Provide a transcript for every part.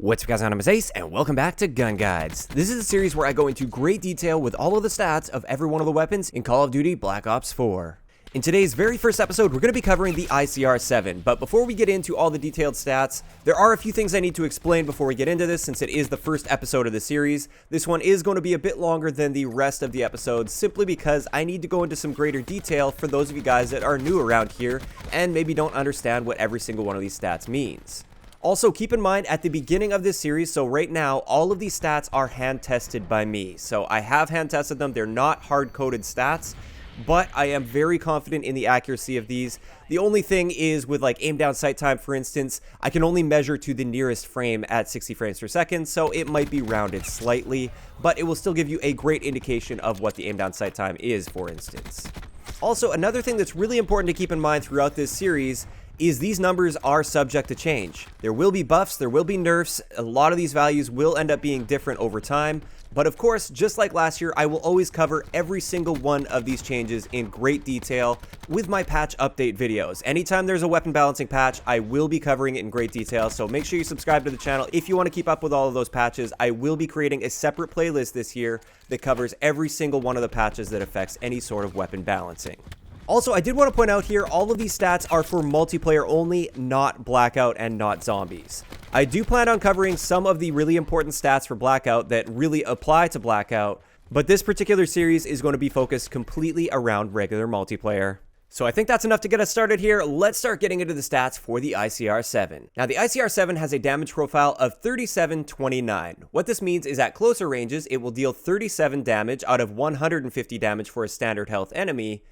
What's up guys, my name is Ace, and welcome back to Gun Guides. This is a series where I go into great detail with all of the stats of every one of the weapons in Call of Duty Black Ops 4. In today's very first episode, we're going to be covering the ICR-7, but before we get into all the detailed stats, there are a few things I need to explain before we get into this since it is the first episode of the series. This one is going to be a bit longer than the rest of the episodes simply because I need to go into some greater detail for those of you guys that are new around here and maybe don't understand what every single one of these stats means. Also, keep in mind at the beginning of this series, so right now, all of these stats are hand tested by me. So I have hand tested them. They're not hard-coded stats, but I am very confident in the accuracy of these. The only thing is with like aim down sight time, for instance, I can only measure to the nearest frame at 60 frames per second, so it might be rounded slightly, but it will still give you a great indication of what the aim down sight time is, for instance. Also, another thing that's really important to keep in mind throughout this series is these numbers are subject to change. There will be buffs, there will be nerfs, a lot of these values will end up being different over time, but of course, just like last year, I will always cover every single one of these changes in great detail with my patch update videos. Anytime there's a weapon balancing patch, I will be covering it in great detail, so make sure you subscribe to the channel if you want to keep up with all of those patches. I will be creating a separate playlist this year that covers every single one of the patches that affects any sort of weapon balancing. Also, I did want to point out here, all of these stats are for multiplayer only, not Blackout and not zombies. I do plan on covering some of the really important stats for Blackout that really apply to Blackout, but this particular series is going to be focused completely around regular multiplayer. So I think that's enough to get us started here. Let's start getting into the stats for the ICR-7. Now, the ICR-7 has a damage profile of 3729. What this means is at closer ranges, it will deal 37 damage out of 150 damage for a standard health enemy,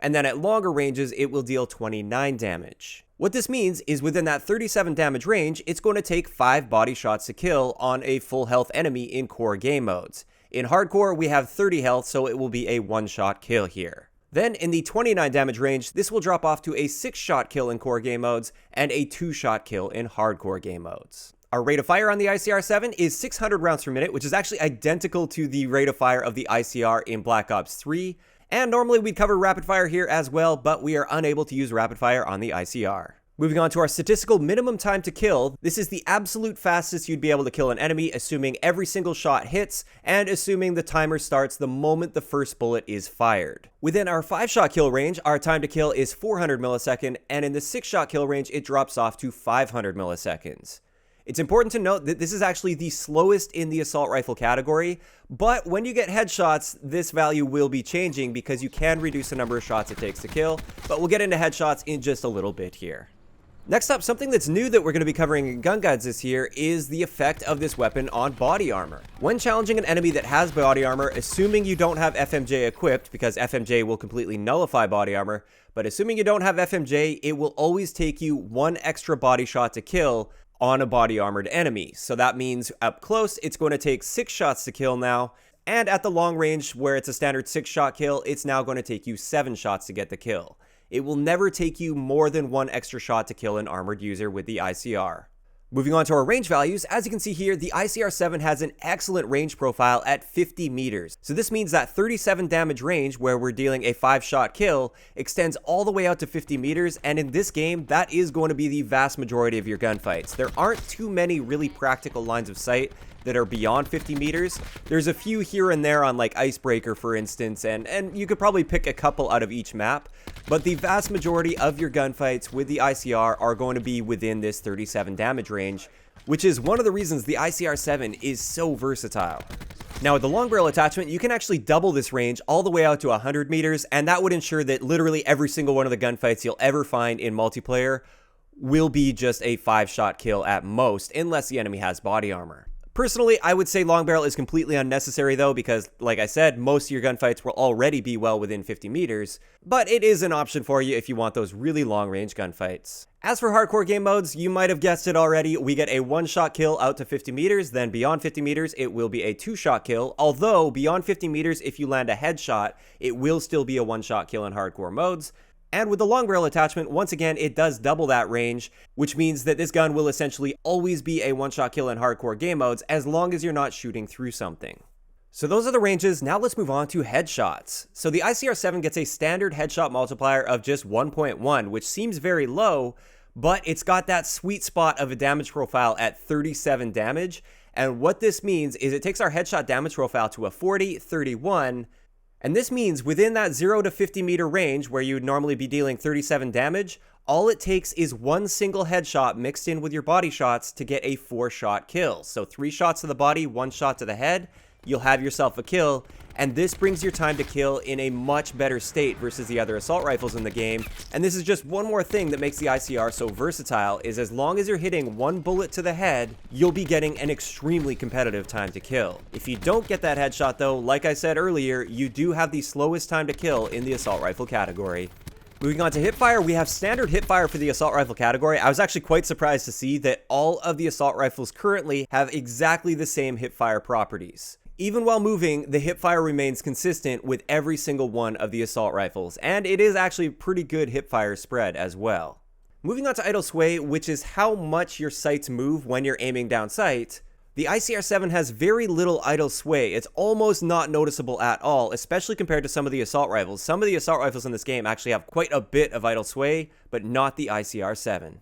and then at longer ranges, it will deal 29 damage. What this means is within that 37 damage range, it's going to take 5 body shots to kill on a full health enemy in core game modes. In hardcore, we have 30 health, so it will be a one-shot kill here. Then in the 29 damage range, this will drop off to a 6-shot kill in core game modes and a 2-shot kill in hardcore game modes. Our rate of fire on the ICR-7 is 600 rounds per minute, which is actually identical to the rate of fire of the ICR in Black Ops 3. And normally we'd cover rapid fire here as well, but we are unable to use rapid fire on the ICR. Moving on to our statistical minimum time to kill, this is the absolute fastest you'd be able to kill an enemy, assuming every single shot hits, and assuming the timer starts the moment the first bullet is fired. Within our 5-shot kill range, our time to kill is 400 milliseconds, and in the 6-shot kill range, it drops off to 500 milliseconds. It's important to note that this is actually the slowest in the assault rifle category, but when you get headshots, this value will be changing because you can reduce the number of shots it takes to kill, but we'll get into headshots in just a little bit here. Next up, something that's new that we're going to be covering in Gun Guides this year is the effect of this weapon on body armor. When challenging an enemy that has body armor, assuming you don't have FMJ equipped, because FMJ will completely nullify body armor, but assuming you don't have FMJ, it will always take you 1 extra body shot to kill on a body armored enemy. So that means up close, it's going to take 6 shots to kill now. And at the long range, where it's a standard 6-shot kill, it's now going to take you 7 shots to get the kill. It will never take you more than 1 extra shot to kill an armored user with the ICR. Moving on to our range values, as you can see here, the ICR-7 has an excellent range profile at 50 meters. So this means that 37 damage range, where we're dealing a 5-shot kill, extends all the way out to 50 meters, and in this game, that is going to be the vast majority of your gunfights. There aren't too many really practical lines of sight that are beyond 50 meters. There's a few here and there on like Icebreaker, for instance, and you could probably pick a couple out of each map, but the vast majority of your gunfights with the ICR are going to be within this 37 damage range, which is one of the reasons the ICR-7 is so versatile. Now with the long barrel attachment, you can actually double this range all the way out to 100 meters, and that would ensure that literally every single one of the gunfights you'll ever find in multiplayer will be just a 5-shot kill at most, unless the enemy has body armor. Personally, I would say long barrel is completely unnecessary though, because like I said, most of your gunfights will already be well within 50 meters, but it is an option for you if you want those really long range gunfights. As for hardcore game modes, you might have guessed it already, we get a 1-shot kill out to 50 meters, then beyond 50 meters, it will be a 2-shot kill, although beyond 50 meters, if you land a headshot, it will still be a 1-shot kill in hardcore modes. And with the long barrel attachment, once again, it does double that range, which means that this gun will essentially always be a 1-shot kill in hardcore game modes as long as you're not shooting through something. So those are the ranges. Now let's move on to headshots. So the ICR-7 gets a standard headshot multiplier of just 1.1, which seems very low, but it's got that sweet spot of a damage profile at 37 damage. And what this means is it takes our headshot damage profile to a 40, 31, and this means within that 0 to 50 meter range where you would normally be dealing 37 damage, all it takes is one single headshot mixed in with your body shots to get a 4-shot kill. So 3 shots to the body, 1 shot to the head, you'll have yourself a kill, and this brings your time to kill in a much better state versus the other assault rifles in the game. And this is just one more thing that makes the ICR so versatile, is as long as you're hitting 1 bullet to the head, you'll be getting an extremely competitive time to kill. If you don't get that headshot though, like I said earlier, you do have the slowest time to kill in the assault rifle category. Moving on to hipfire, we have standard hipfire for the assault rifle category. I was actually quite surprised to see that all of the assault rifles currently have exactly the same hipfire properties. Even while moving, the hipfire remains consistent with every single one of the assault rifles, and it is actually pretty good hipfire spread as well. Moving on to idle sway, which is how much your sights move when you're aiming down sight, the ICR-7 has very little idle sway. It's almost not noticeable at all, especially compared to some of the assault rifles. Some of the assault rifles in this game actually have quite a bit of idle sway, but not the ICR-7.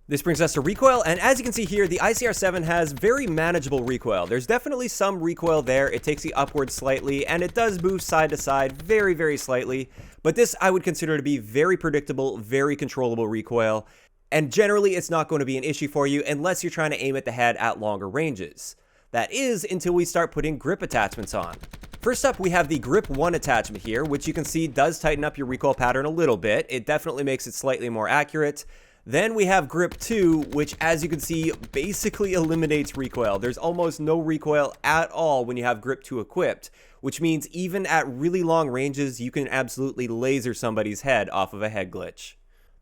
This brings us to recoil, and as you can see here, the ICR-7 has very manageable recoil. There's definitely some recoil there. It takes you upward slightly, and it does move side to side very, very slightly, but this I would consider to be very predictable, very controllable recoil. And generally, it's not going to be an issue for you unless you're trying to aim at the head at longer ranges. That is until we start putting grip attachments on. First up, we have the Grip 1 attachment here, which you can see does tighten up your recoil pattern a little bit. It definitely makes it slightly more accurate. Then we have Grip 2, which as you can see, basically eliminates recoil. There's almost no recoil at all when you have Grip 2 equipped, which means even at really long ranges, you can absolutely laser somebody's head off of a head glitch.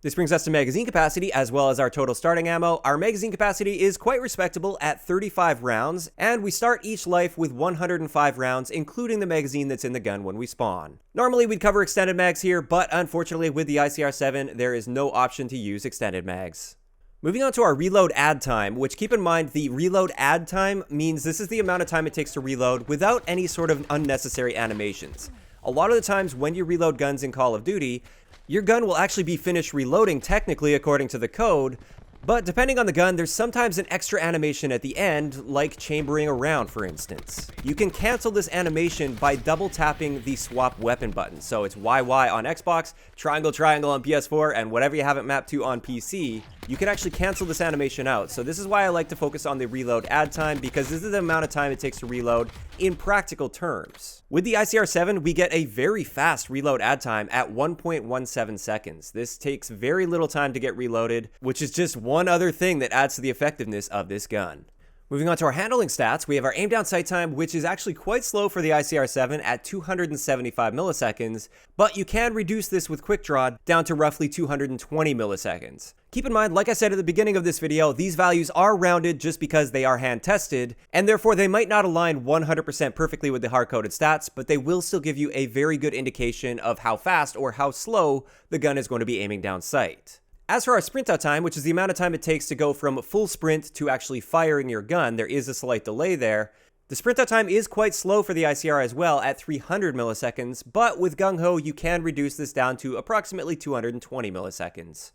This brings us to magazine capacity as well as our total starting ammo. Our magazine capacity is quite respectable at 35 rounds, and we start each life with 105 rounds, including the magazine that's in the gun when we spawn. Normally we'd cover extended mags here, but unfortunately with the ICR-7, there is no option to use extended mags. Moving on to our reload add time, which keep in mind the reload add time means this is the amount of time it takes to reload without any sort of unnecessary animations. A lot of the times when you reload guns in Call of Duty, your gun will actually be finished reloading technically according to the code, but depending on the gun, there's sometimes an extra animation at the end, like chambering a round, for instance. You can cancel this animation by double tapping the swap weapon button. So it's YY on Xbox, triangle on PS4, and whatever you have it mapped to on PC, you can actually cancel this animation out. So this is why I like to focus on the reload add time, because this is the amount of time it takes to reload in practical terms. With the ICR-7, we get a very fast reload add time at 1.17 seconds. This takes very little time to get reloaded, which is just one other thing that adds to the effectiveness of this gun. Moving on to our handling stats, we have our aim down sight time, which is actually quite slow for the ICR-7 at 275 milliseconds, but you can reduce this with quick draw down to roughly 220 milliseconds. Keep in mind, like I said at the beginning of this video, these values are rounded just because they are hand tested, and therefore they might not align 100% perfectly with the hard-coded stats, but they will still give you a very good indication of how fast or how slow the gun is going to be aiming down sight. As for our sprint out time, which is the amount of time it takes to go from full sprint to actually firing your gun, there is a slight delay there. The sprint out time is quite slow for the ICR as well at 300 milliseconds, but with Gung Ho you can reduce this down to approximately 220 milliseconds.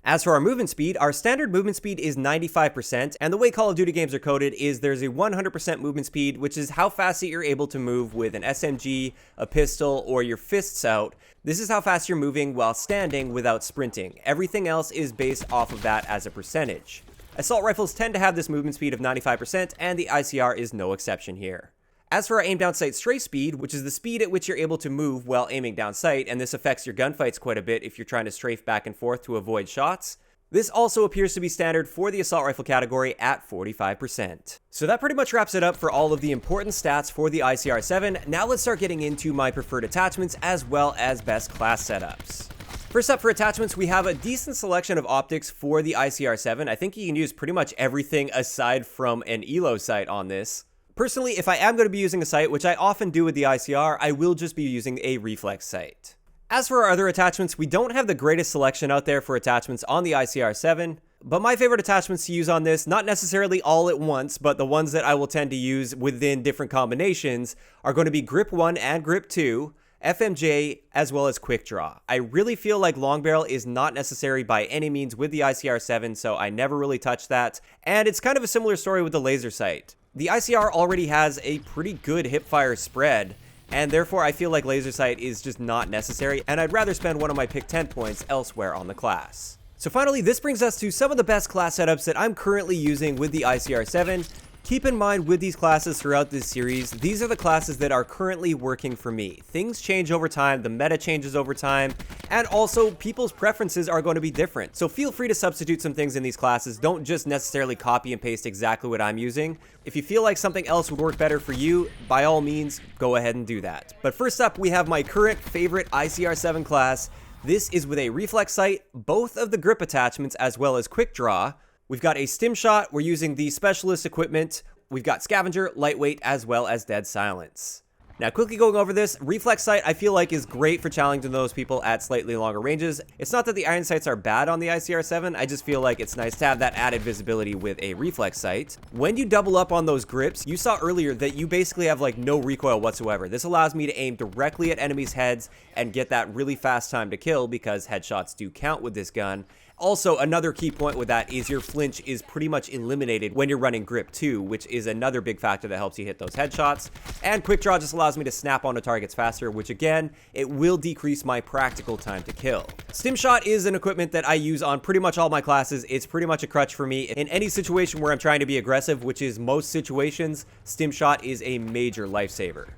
As for our movement speed, our standard movement speed is 95%, and the way Call of Duty games are coded is there's a 100% movement speed, which is how fast that you're able to move with an SMG, a pistol, or your fists out. This is how fast you're moving while standing without sprinting. Everything else is based off of that as a percentage. Assault rifles tend to have this movement speed of 95%, and the ICR is no exception here. As for our aim down sight strafe speed, which is the speed at which you're able to move while aiming down sight, and this affects your gunfights quite a bit if you're trying to strafe back and forth to avoid shots, this also appears to be standard for the assault rifle category at 45%. So that pretty much wraps it up for all of the important stats for the ICR-7. Now let's start getting into my preferred attachments as well as best class setups. First up for attachments, we have a decent selection of optics for the ICR-7. I think you can use pretty much everything aside from an ELO sight on this. Personally, if I am going to be using a sight, which I often do with the ICR, I will just be using a reflex sight. As for our other attachments, we don't have the greatest selection out there for attachments on the ICR-7, but my favorite attachments to use on this, not necessarily all at once, but the ones that I will tend to use within different combinations, are going to be Grip 1 and Grip 2, FMJ, as well as quick draw. I really feel like long barrel is not necessary by any means with the ICR-7, so I never really touched that. And it's kind of a similar story with the laser sight. The ICR already has a pretty good hipfire spread, and therefore I feel like laser sight is just not necessary, and I'd rather spend one of my pick 10 points elsewhere on the class. So finally, this brings us to some of the best class setups that I'm currently using with the ICR-7. Keep in mind with these classes throughout this series, these are the classes that are currently working for me. Things change over time, the meta changes over time, and also people's preferences are going to be different. So feel free to substitute some things in these classes. Don't just necessarily copy and paste exactly what I'm using. If you feel like something else would work better for you, by all means, go ahead and do that. But first up, we have my current favorite ICR-7 class. This is with a reflex sight, both of the grip attachments as well as quick draw. We've got a stim shot, we're using the specialist equipment, we've got scavenger, lightweight, as well as dead silence. Now quickly going over this, reflex sight I feel like is great for challenging those people at slightly longer ranges. It's not that the iron sights are bad on the ICR-7, I just feel like it's nice to have that added visibility with a reflex sight. When you double up on those grips, you saw earlier that you basically have like no recoil whatsoever. This allows me to aim directly at enemies' heads and get that really fast time to kill because headshots do count with this gun. Also, another key point with that is your flinch is pretty much eliminated when you're running grip 2, which is another big factor that helps you hit those headshots. And quick draw just allows me to snap onto targets faster, which again, it will decrease my practical time to kill. Stim shot is an equipment that I use on pretty much all my classes. It's pretty much a crutch for me. In any situation where I'm trying to be aggressive, which is most situations, stim shot is a major lifesaver.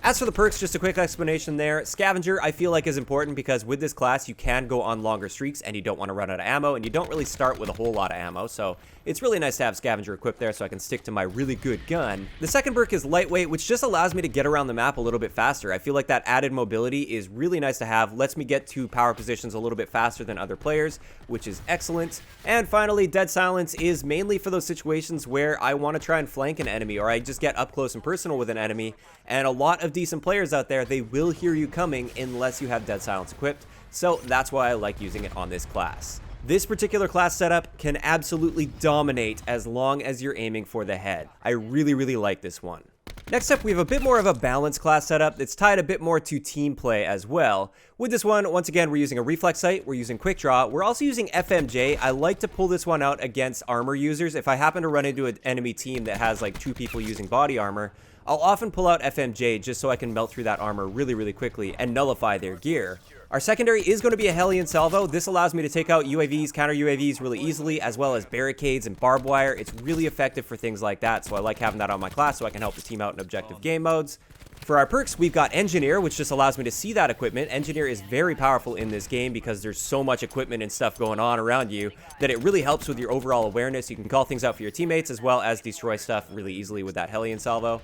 As for the perks, just a quick explanation there. Scavenger, I feel like is important because with this class, you can go on longer streaks and you don't want to run out of ammo, and you don't really start with a whole lot of ammo, so it's really nice to have Scavenger equipped there so I can stick to my really good gun. The second perk is lightweight, which just allows me to get around the map a little bit faster. I feel like that added mobility is really nice to have, lets me get to power positions a little bit faster than other players, which is excellent. And finally, dead silence is mainly for those situations where I want to try and flank an enemy, or I just get up close and personal with an enemy, and a lot of decent players out there, they will hear you coming unless you have dead silence equipped, so that's why I like using it on this class. This particular class setup can absolutely dominate as long as you're aiming for the head. I really like this one. Next up, we have a bit more of a balanced class setup that's tied a bit more to team play as well. With this one, once again, we're using a reflex sight, we're using quick draw, we're also using FMJ. I like to pull this one out against armor users. If I happen to run into an enemy team that has like 2 people using body armor, I'll often pull out FMJ just so I can melt through that armor really quickly and nullify their gear. Our secondary is going to be a Hellion Salvo. This allows me to take out UAVs, counter UAVs really easily, as well as barricades and barbed wire. It's really effective for things like that, so I like having that on my class so I can help the team out in objective game modes. For our perks, we've got Engineer, which just allows me to see that equipment. Engineer is very powerful in this game because there's so much equipment and stuff going on around you that it really helps with your overall awareness. You can call things out for your teammates as well as destroy stuff really easily with that Hellion Salvo.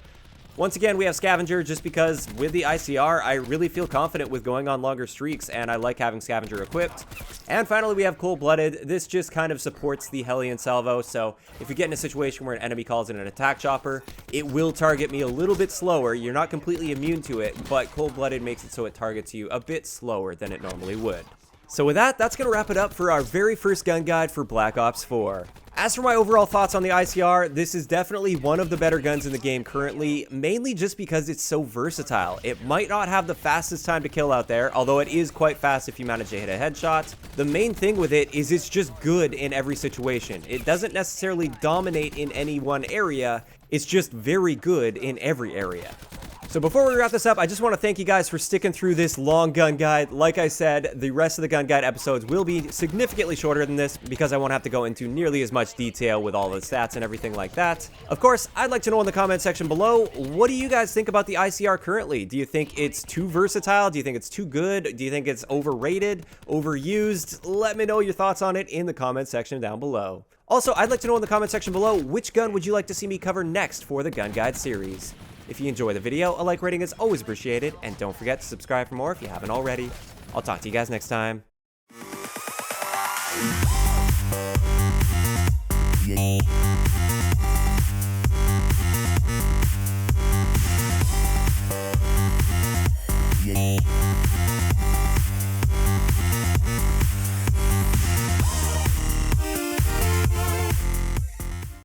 Once again, we have Scavenger just because with the ICR, I really feel confident with going on longer streaks and I like having Scavenger equipped. And finally, we have Cold-Blooded. This just kind of supports the Hellion Salvo, so if you get in a situation where an enemy calls in an attack chopper, it will target me a little bit slower. You're not completely immune to it, but Cold-Blooded makes it so it targets you a bit slower than it normally would. So with that, that's going to wrap it up for our very first gun guide for Black Ops 4. As for my overall thoughts on the ICR, this is definitely one of the better guns in the game currently, mainly just because it's so versatile. It might not have the fastest time to kill out there, although it is quite fast if you manage to hit a headshot. The main thing with it is it's just good in every situation. It doesn't necessarily dominate in any one area, it's just very good in every area. So before we wrap this up, I just want to thank you guys for sticking through this long gun guide. Like I said, the rest of the gun guide episodes will be significantly shorter than this because I won't have to go into nearly as much detail with all the stats and everything like that. Of course, I'd like to know in the comment section below, what do you guys think about the ICR currently? Do you think it's too versatile? Do you think it's too good? Do you think it's overrated, overused? Let me know your thoughts on it in the comment section down below. Also, I'd like to know in the comment section below, which gun would you like to see me cover next for the gun guide series? If you enjoy the video, a like rating is always appreciated, and don't forget to subscribe for more if you haven't already. I'll talk to you guys next time. Yeah.